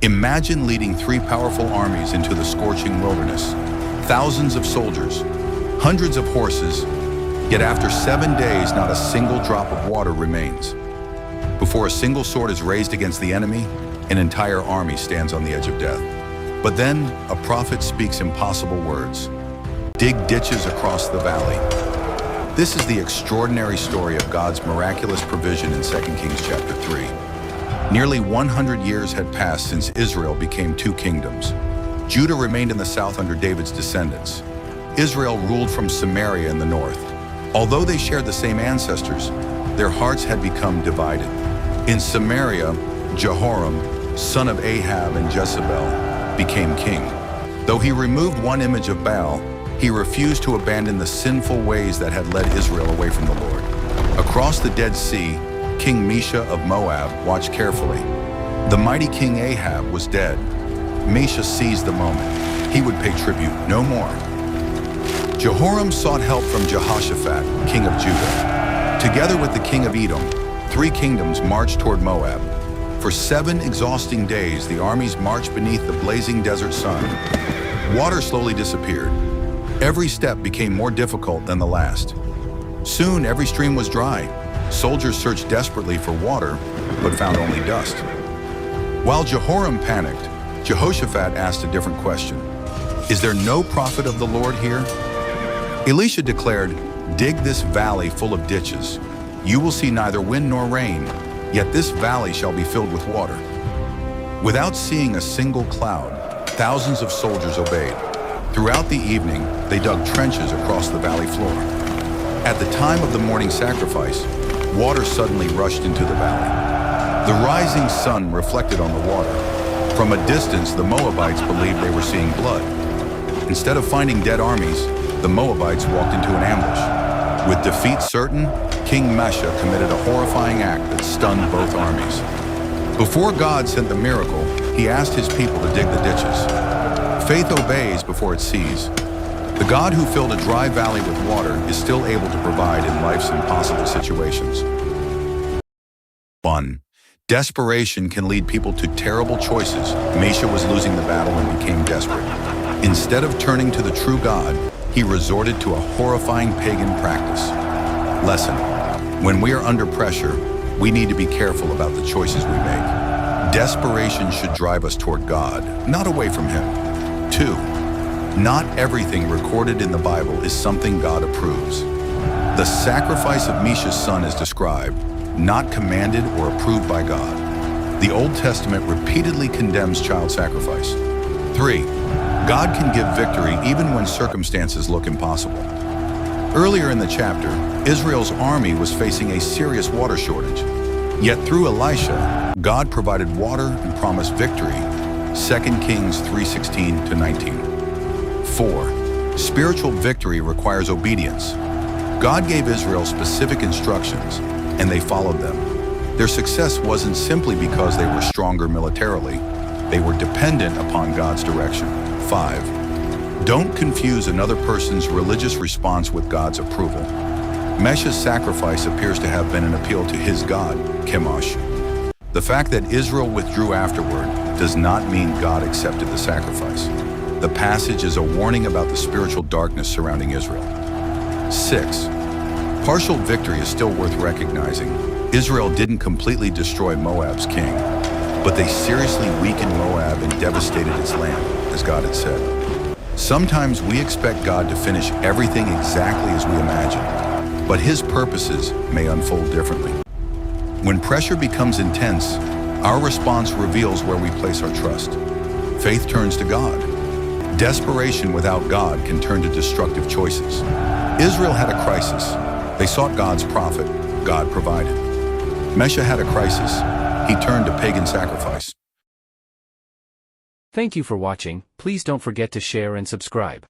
Imagine leading three powerful armies into the scorching wilderness. Thousands of soldiers, hundreds of horses, yet after 7 days not a single drop of water remains. Before a single sword is raised against the enemy, an entire army stands on the edge of death. But then a prophet speaks impossible words. Dig ditches across the valley. This is the extraordinary story of God's miraculous provision in 2 Kings chapter 3. Nearly 100 years had passed since Israel became two kingdoms. Judah remained in the south under David's descendants. Israel ruled from Samaria in the north. Although they shared the same ancestors, their hearts had become divided. In Samaria, Jehoram, son of Ahab and Jezebel, became king. Though he removed one image of Baal, he refused to abandon the sinful ways that had led Israel away from the Lord. Across the Dead Sea, King Mesha of Moab watched carefully. The mighty King Ahab was dead. Mesha seized the moment. He would pay tribute no more. Jehoram sought help from Jehoshaphat, king of Judah. Together with the king of Edom, three kingdoms marched toward Moab. For 7 exhausting days, the armies marched beneath the blazing desert sun. Water slowly disappeared. Every step became more difficult than the last. Soon, every stream was dry. Soldiers searched desperately for water, but found only dust. While Jehoram panicked, Jehoshaphat asked a different question. Is there no prophet of the Lord here? Elisha declared, dig this valley full of ditches. You will see neither wind nor rain, yet this valley shall be filled with water. Without seeing a single cloud, thousands of soldiers obeyed. Throughout the evening, they dug trenches across the valley floor. At the time of the morning sacrifice, water suddenly rushed into the valley. The rising sun reflected on the water. From a distance, the Moabites believed they were seeing blood. Instead of finding dead armies, the Moabites walked into an ambush. With defeat certain, King Mesha committed a horrifying act that stunned both armies. Before God sent the miracle, he asked his people to dig the ditches. Faith obeys before it sees. The God who filled a dry valley with water is still able to provide in life's impossible situations. 1. Desperation can lead people to terrible choices. Mesha was losing the battle and became desperate. Instead of turning to the true God, he resorted to a horrifying pagan practice. Lesson: when we are under pressure, we need to be careful about the choices we make. Desperation should drive us toward God, not away from Him. 2. Not everything recorded in the Bible is something God approves. The sacrifice of Mesha's son is described, not commanded or approved by God. The Old Testament repeatedly condemns child sacrifice. 3. God can give victory even when circumstances look impossible. Earlier in the chapter, Israel's army was facing a serious water shortage. Yet through Elisha, God provided water and promised victory. 2 Kings 3:16-19. 4. Spiritual victory requires obedience. God gave Israel specific instructions, and they followed them. Their success wasn't simply because they were stronger militarily. They were dependent upon God's direction. 5. Don't confuse another person's religious response with God's approval. Mesha's sacrifice appears to have been an appeal to his God, Chemosh. The fact that Israel withdrew afterward does not mean God accepted the sacrifice. The passage is a warning about the spiritual darkness surrounding Israel. 6. Partial victory is still worth recognizing. Israel didn't completely destroy Moab's king, but they seriously weakened Moab and devastated its land, as God had said. Sometimes we expect God to finish everything exactly as we imagine, but His purposes may unfold differently. When pressure becomes intense, our response reveals where we place our trust. Faith turns to God. Desperation without God can turn to destructive choices. Israel had a crisis. They sought God's prophet. God provided. Mesha had a crisis. He turned to pagan sacrifice. Thank you for watching. Please don't forget to share and subscribe.